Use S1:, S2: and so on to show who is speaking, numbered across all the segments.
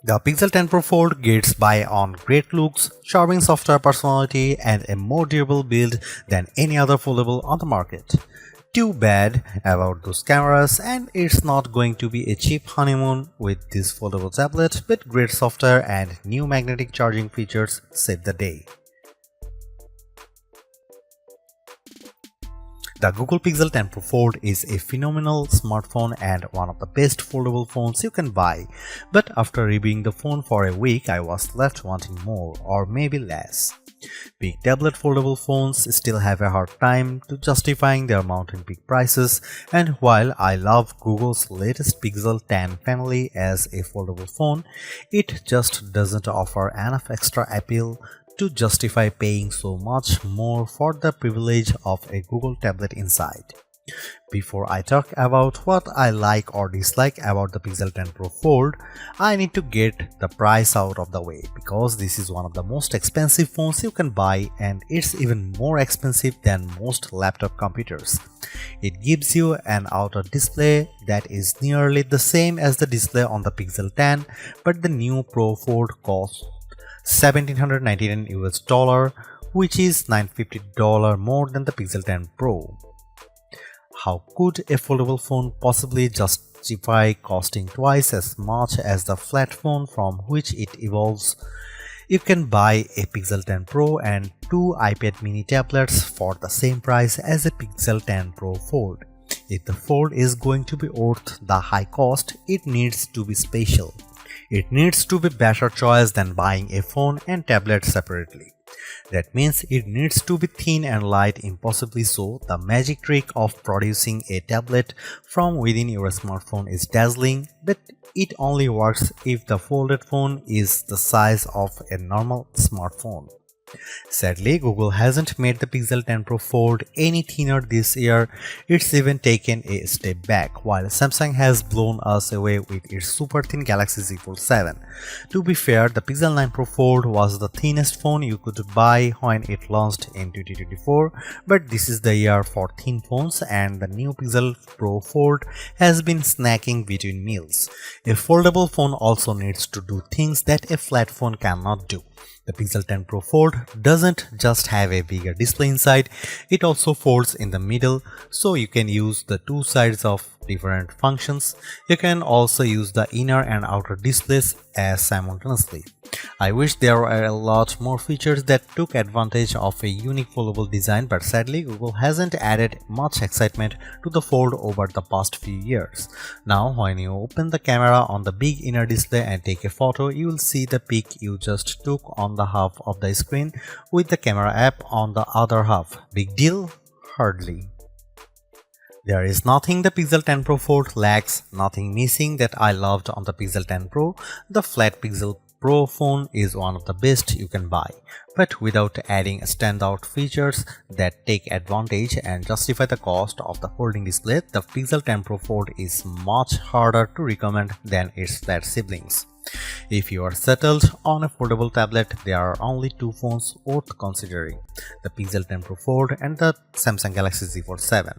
S1: The Pixel 10 Pro Fold gets by on great looks, charming software personality, and a more durable build than any other foldable on the market. Too bad about those cameras, and it's not going to be a cheap honeymoon with this foldable tablet, but great software and new magnetic charging features save the day. The Google Pixel 10 Pro Fold is a phenomenal smartphone and one of the best foldable phones you can buy, but after reviewing the phone for a week I was left wanting more or maybe less. Big tablet foldable phones still have a hard time to justifying their mountain peak prices, and while I love Google's latest Pixel 10 family as a foldable phone, it just doesn't offer enough extra appeal to justify paying so much more for the privilege of a Google tablet inside. Before I talk about what I like or dislike about the Pixel 10 Pro Fold, I need to get the price out of the way because this is one of the most expensive phones you can buy, and it's even more expensive than most laptop computers. It gives you an outer display that is nearly the same as the display on the Pixel 10, but the new Pro Fold costs $1,799 US, which is $950 more than the Pixel 10 Pro. How could a foldable phone possibly justify costing twice as much as the flat phone from which it evolves? You can buy a Pixel 10 Pro and two iPad mini tablets for the same price as a Pixel 10 Pro Fold. If the Fold is going to be worth the high cost, it needs to be special. It needs to be better choice than buying a phone and tablet separately. That means it needs to be thin and light, impossibly so. The magic trick of producing a tablet from within your smartphone is dazzling, but it only works if the folded phone is the size of a normal smartphone. Sadly, Google hasn't made the Pixel 10 Pro Fold any thinner this year. It's even taken a step back, while Samsung has blown us away with its super thin Galaxy Z Fold 7. To be fair, the Pixel 9 Pro Fold was the thinnest phone you could buy when it launched in 2024, but this is the year for thin phones, and the new Pixel Pro Fold has been snacking between meals. A foldable phone also needs to do things that a flat phone cannot do. The Pixel 10 Pro Fold doesn't just have a bigger display inside, it also folds in the middle, so you can use the two sides of different functions. You can also use the inner and outer displays as simultaneously. I wish there were a lot more features that took advantage of a unique foldable design, but sadly Google hasn't added much excitement to the Fold over the past few years. Now when you open the camera on the big inner display and take a photo, you will see the pic you just took on the half of the screen with the camera app on the other half. Big deal? Hardly. There is nothing the Pixel 10 Pro Fold lacks, nothing missing that I loved on the Pixel 10 Pro. The flat Pixel Pro phone is one of the best you can buy, but without adding standout features that take advantage and justify the cost of the folding display, the Pixel 10 Pro Fold is much harder to recommend than its flat siblings. If you are settled on a foldable tablet, there are only two phones worth considering: the Pixel 10 Pro Fold and the Samsung Galaxy Z Fold 7.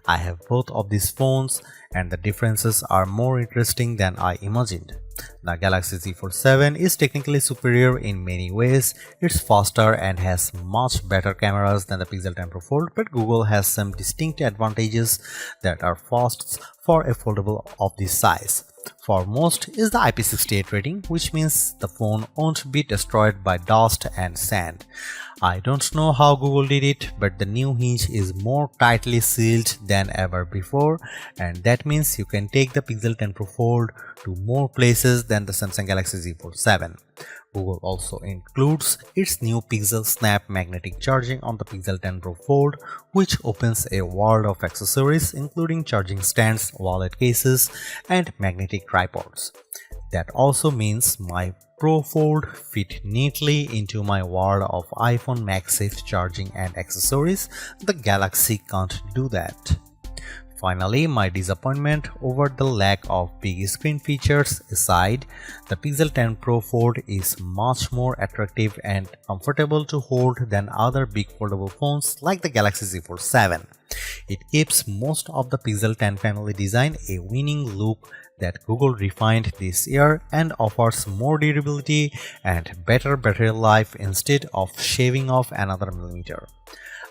S1: I have both of these phones, and the differences are more interesting than I imagined. The Galaxy Z Fold 7 is technically superior in many ways. It's faster and has much better cameras than the Pixel 10 Pro Fold, but Google has some distinct advantages that are firsts for a foldable of this size. Foremost is the IP68 rating, which means the phone won't be destroyed by dust and sand. I don't know how Google did it, but the new hinge is more tightly sealed than ever before, and that means you can take the Pixel 10 Pro Fold to more places than the Samsung Galaxy Z Fold 7. Google also includes its new PixelSnap magnetic charging on the Pixel 10 Pro Fold, which opens a world of accessories including charging stands, wallet cases, and magnetic tripods. That also means my Pro Fold fit neatly into my world of iPhone MagSafe charging and accessories. The Galaxy can't do that. Finally, my disappointment over the lack of big screen features aside, the Pixel 10 Pro Fold is much more attractive and comfortable to hold than other big foldable phones like the Galaxy Z Fold 7. It keeps most of the Pixel 10 family design a winning look that Google refined this year and offers more durability and better battery life instead of shaving off another millimeter.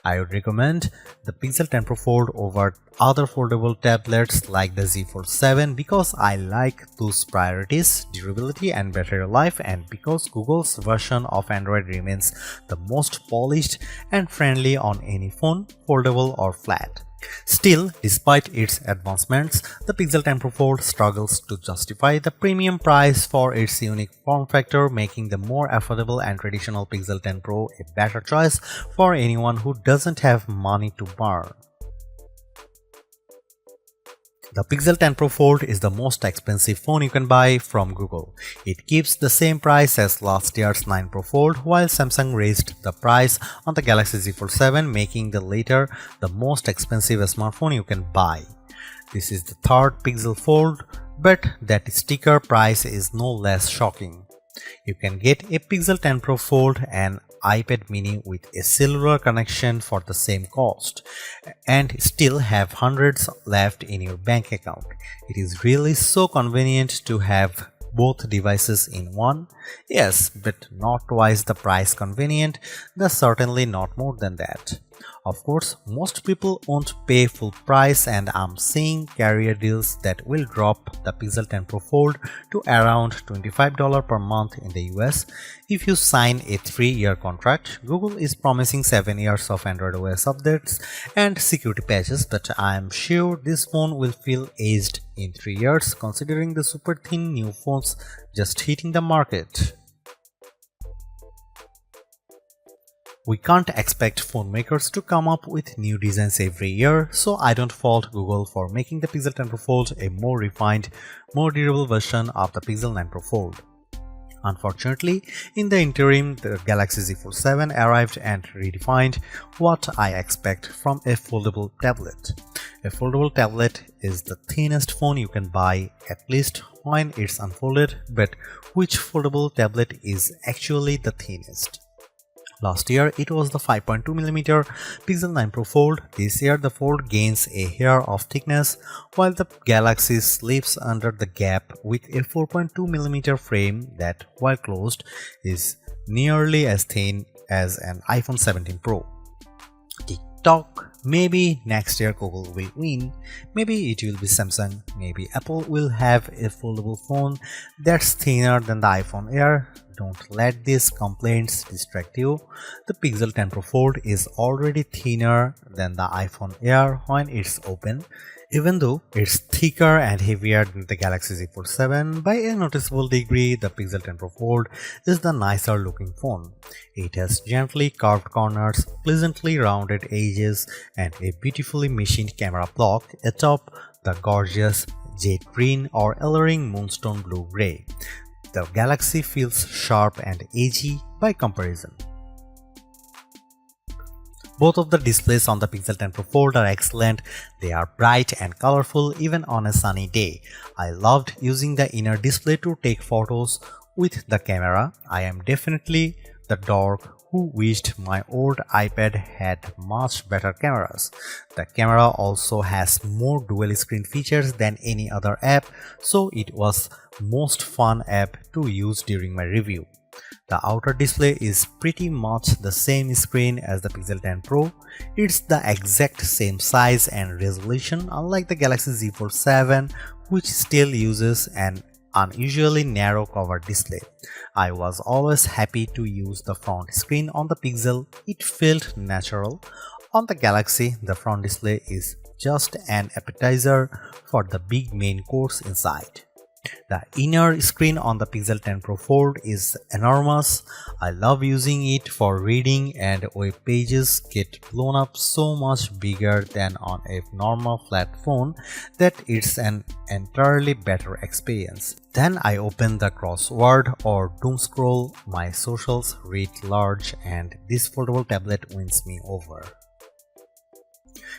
S1: I would recommend the Pixel 10 Pro Fold over other foldable tablets like the Z Fold 7 because I like those priorities, durability and battery life, and because Google's version of Android remains the most polished and friendly on any phone, foldable or flat. Still, despite its advancements, the Pixel 10 Pro Fold struggles to justify the premium price for its unique form factor, making the more affordable and traditional Pixel 10 Pro a better choice for anyone who doesn't have money to burn. The Pixel 10 Pro Fold is the most expensive phone you can buy from Google. It keeps the same price as last year's 9 Pro Fold, while Samsung raised the price on the Galaxy Z Fold 7, making the latter the most expensive smartphone you can buy. This is the third Pixel Fold, but that sticker price is no less shocking. You can get a Pixel 10 Pro Fold and iPad mini with a cellular connection for the same cost and still have hundreds left in your bank account. It is really so convenient to have both devices in one. Yes, but not twice the price convenient, that's certainly not more than that. Of course, most people won't pay full price, and I'm seeing carrier deals that will drop the Pixel 10 Pro Fold to around $25 per month in the US if you sign a 3-year contract. Google is promising 7 years of Android OS updates and security patches, but I'm sure this phone will feel aged in 3 years considering the super thin new phones just hitting the market. We can't expect phone makers to come up with new designs every year, so I don't fault Google for making the Pixel 10 Pro Fold a more refined, more durable version of the Pixel 9 Pro Fold. Unfortunately, in the interim, the Galaxy Z Fold 7 arrived and redefined what I expect from a foldable tablet. A foldable tablet is the thinnest phone you can buy, at least when it's unfolded, but which foldable tablet is actually the thinnest? Last year, it was the 5.2mm Pixel 9 Pro Fold. This year, the Fold gains a hair of thickness, while the Galaxy slips under the gap with a 4.2mm frame that, while closed, is nearly as thin as an iPhone 17 Pro. TikTok. Maybe next year Google will win, maybe it will be Samsung, maybe Apple will have a foldable phone that's thinner than the iPhone Air. Don't let these complaints distract you. The Pixel 10 Pro Fold is already thinner than the iPhone Air when it's open, even though it's thicker and heavier than the Galaxy Z Fold 7 by a noticeable degree. The Pixel 10 Pro Fold is the nicer looking phone. It has gently curved corners, pleasantly rounded edges, and a beautifully machined camera block atop the gorgeous jade green or alluring moonstone blue-gray. The Galaxy feels sharp and edgy by comparison. Both of the displays on the Pixel 10 Pro Fold are excellent. They are bright and colorful even on a sunny day. I loved using the inner display to take photos with the camera. I am definitely the dork who wished my old iPad had much better cameras. The camera also has more dual screen features than any other app, so it was most fun app to use during my review. The outer display is pretty much the same screen as the Pixel 10 Pro. It's the exact same size and resolution, unlike the Galaxy Z Fold 7, which still uses an unusually narrow cover display. I was always happy to use the front screen on the Pixel. It felt natural. On the Galaxy, the front display is just an appetizer for the big main course inside. The inner screen on the Pixel 10 Pro Fold is enormous. I love using it for reading, and web pages get blown up so much bigger than on a normal flat phone that it's an entirely better experience. Then I open the crossword or doom scroll my socials writ large, and this foldable tablet wins me over.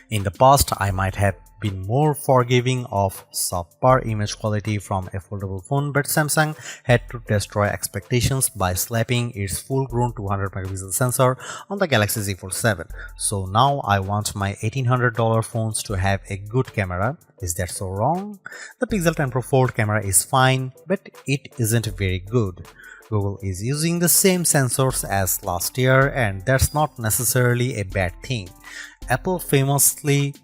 S1: In the past, I might have been more forgiving of subpar image quality from a foldable phone, but Samsung had to destroy expectations by slapping its full-grown 200 megapixel sensor on the Galaxy Z Fold 7. So now I want my $1,800 phones to have a good camera. Is that so wrong? The Pixel 10 Pro Fold camera is fine, but it isn't very good. Google is using the same sensors as last year, and that's not necessarily a bad thing. Apple famously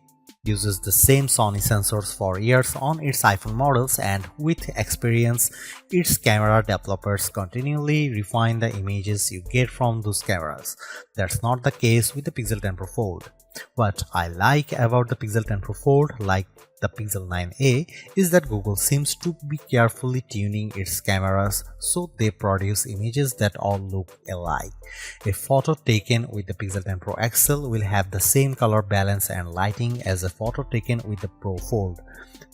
S1: uses the same Sony sensors for years on its iPhone models, and with experience, its camera developers continually refine the images you get from those cameras. That's not the case with the Pixel 10 Pro Fold. What I like about the Pixel 10 Pro Fold, like the Pixel 9a, is that Google seems to be carefully tuning its cameras so they produce images that all look alike. A photo taken with the Pixel 10 Pro XL will have the same color balance and lighting as a photo taken with the Pro Fold.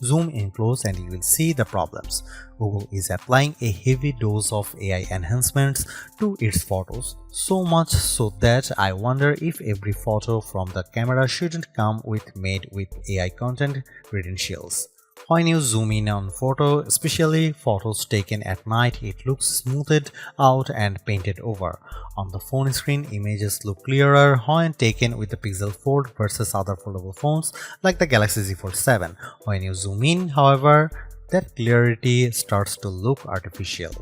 S1: Zoom in close and you will see the problems. Google is applying a heavy dose of AI enhancements to its photos, so much so that I wonder if every photo from the camera shouldn't come made with AI content credentials. When you zoom in on photo, especially photos taken at night, it looks smoothed out and painted over. On the phone screen, images look clearer when taken with the Pixel Fold versus other foldable phones like the Galaxy Z Fold 7. When you zoom in, however, that clarity starts to look artificial.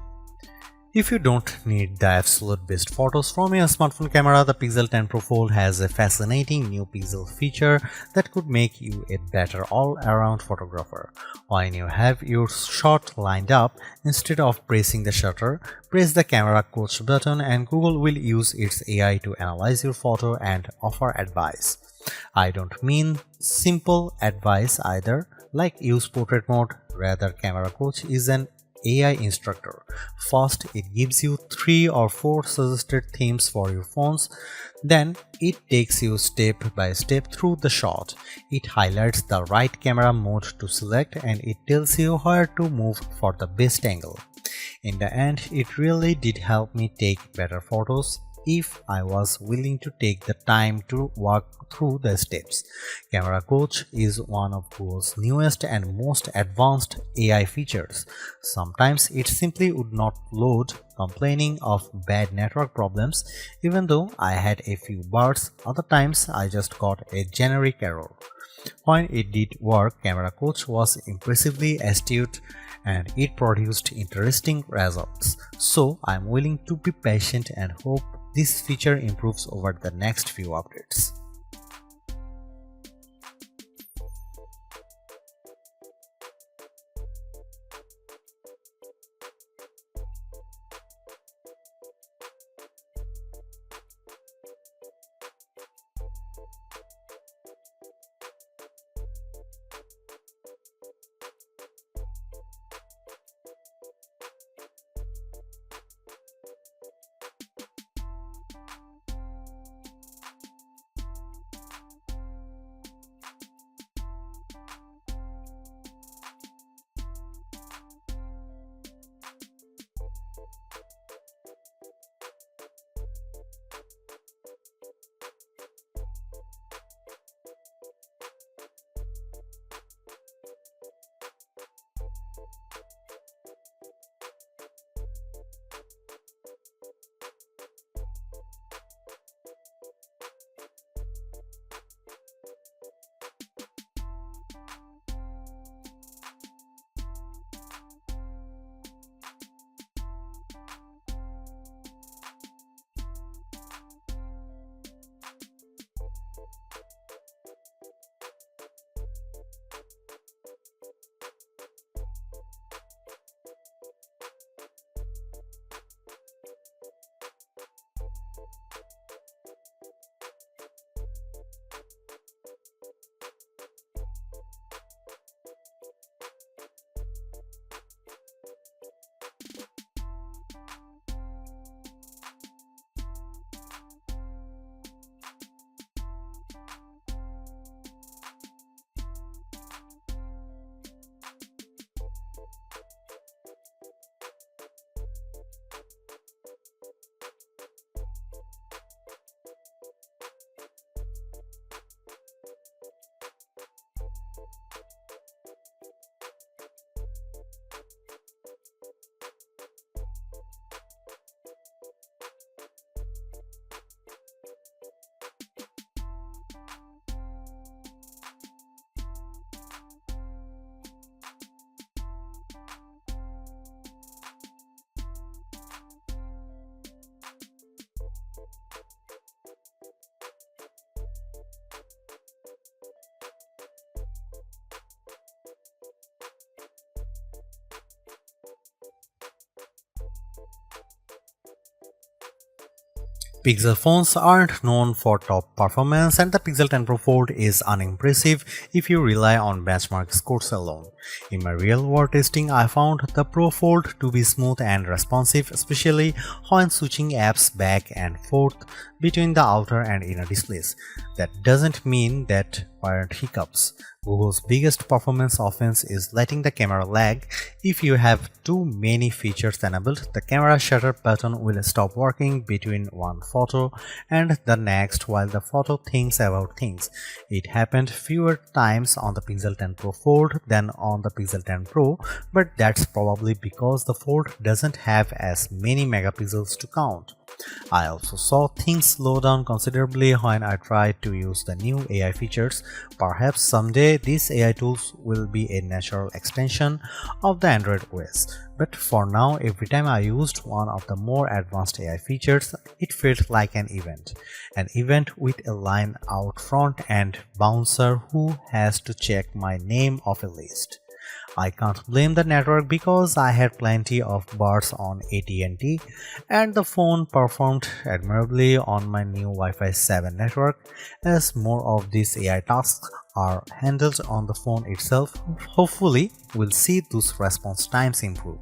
S1: If you don't need the absolute best photos from your smartphone camera, the Pixel 10 Pro Fold has a fascinating new pixel feature that could make you a better all-around photographer. When you have your shot lined up, instead of pressing the shutter, press the camera coach button and Google will use its AI to analyze your photo and offer advice. I don't mean simple advice either, like use portrait mode. Rather, camera coach is an AI instructor. First, it gives you 3 or 4 suggested themes for your phones. Then, it takes you step by step through the shot. It highlights the right camera mode to select and it tells you where to move for the best angle. In the end, it really did help me take better photos if I was willing to take the time to walk through the steps. Camera Coach is one of Google's newest and most advanced AI features. Sometimes it simply would not load, complaining of bad network problems, even though I had a few bars. Other times I just got a generic error. When it did work, Camera Coach was impressively astute and it produced interesting results. So I'm willing to be patient and hope this feature improves over the next few updates. Pixel phones aren't known for top performance, and the Pixel 10 Pro Fold is unimpressive if you rely on benchmark scores alone. In my real-world testing, I found the Pro Fold to be smooth and responsive, especially when switching apps back and forth between the outer and inner displays. That doesn't mean that weren't hiccups. Google's biggest performance offense is letting the camera lag. If you have too many features enabled, the camera shutter button will stop working between one photo and the next while the photo thinks about things. It happened fewer times on the Pixel 10 Pro Fold than on the Pixel 10 Pro, but that's probably because the Fold doesn't have as many megapixels to count. I also saw things slow down considerably when I tried to use the new AI features. Perhaps someday these AI tools will be a natural extension of the Android OS. But for now, every time I used one of the more advanced AI features, it felt like an event. An event with a line out front and bouncer who has to check my name off a list. I can't blame the network because I had plenty of bars on AT&T and the phone performed admirably on my new Wi-Fi 7 network. As more of these AI tasks are handled on the phone itself, hopefully we'll see those response times improve.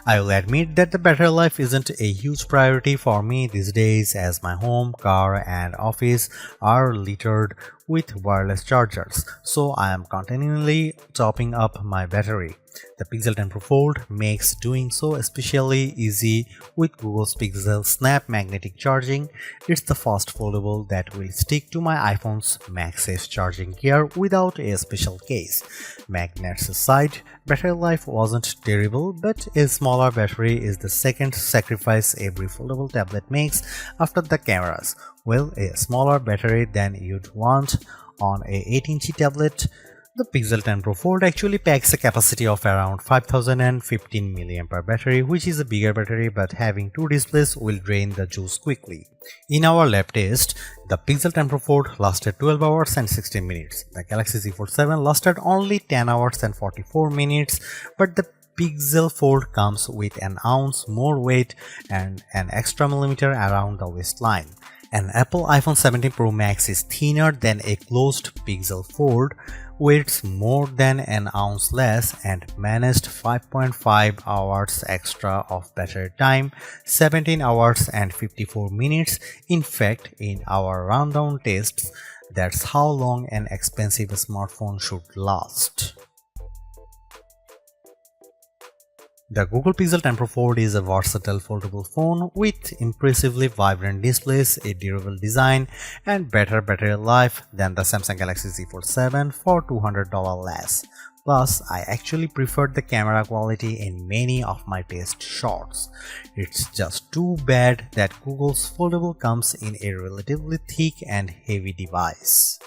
S1: I will admit that the battery life isn't a huge priority for me these days, as my home, car and office are littered with wireless chargers, so I am continually topping up my battery. The Pixel 10 Pro Fold makes doing so especially easy with Google's PixelSnap magnetic charging. It's the first foldable that will stick to my iPhone's MagSafe charging gear without a special case. Magnets aside, battery life wasn't terrible, but a smaller battery is the second sacrifice every foldable tablet makes after the cameras. Well, a smaller battery than you'd want on a 8-inch tablet. The Pixel 10 Pro Fold actually packs a capacity of around 5015 mAh battery, which is a bigger battery, but having two displays will drain the juice quickly. In our lab test, the Pixel 10 Pro Fold lasted 12 hours and 16 minutes. The Galaxy Z Fold 7 lasted only 10 hours and 44 minutes, but the Pixel Fold comes with an ounce more weight and an extra millimeter around the waistline. An Apple iPhone 17 Pro Max is thinner than a closed Pixel Fold, weighs more than an ounce less and managed 5.5 hours extra of battery time, 17 hours and 54 minutes. In fact, in our rundown tests, that's how long an expensive smartphone should last. The Google Pixel 10 Pro Fold is a versatile foldable phone with impressively vibrant displays, a durable design, and better battery life than the Samsung Galaxy Z Fold 7 for $200 less. Plus, I actually preferred the camera quality in many of my test shots. It's just too bad that Google's foldable comes in a relatively thick and heavy device.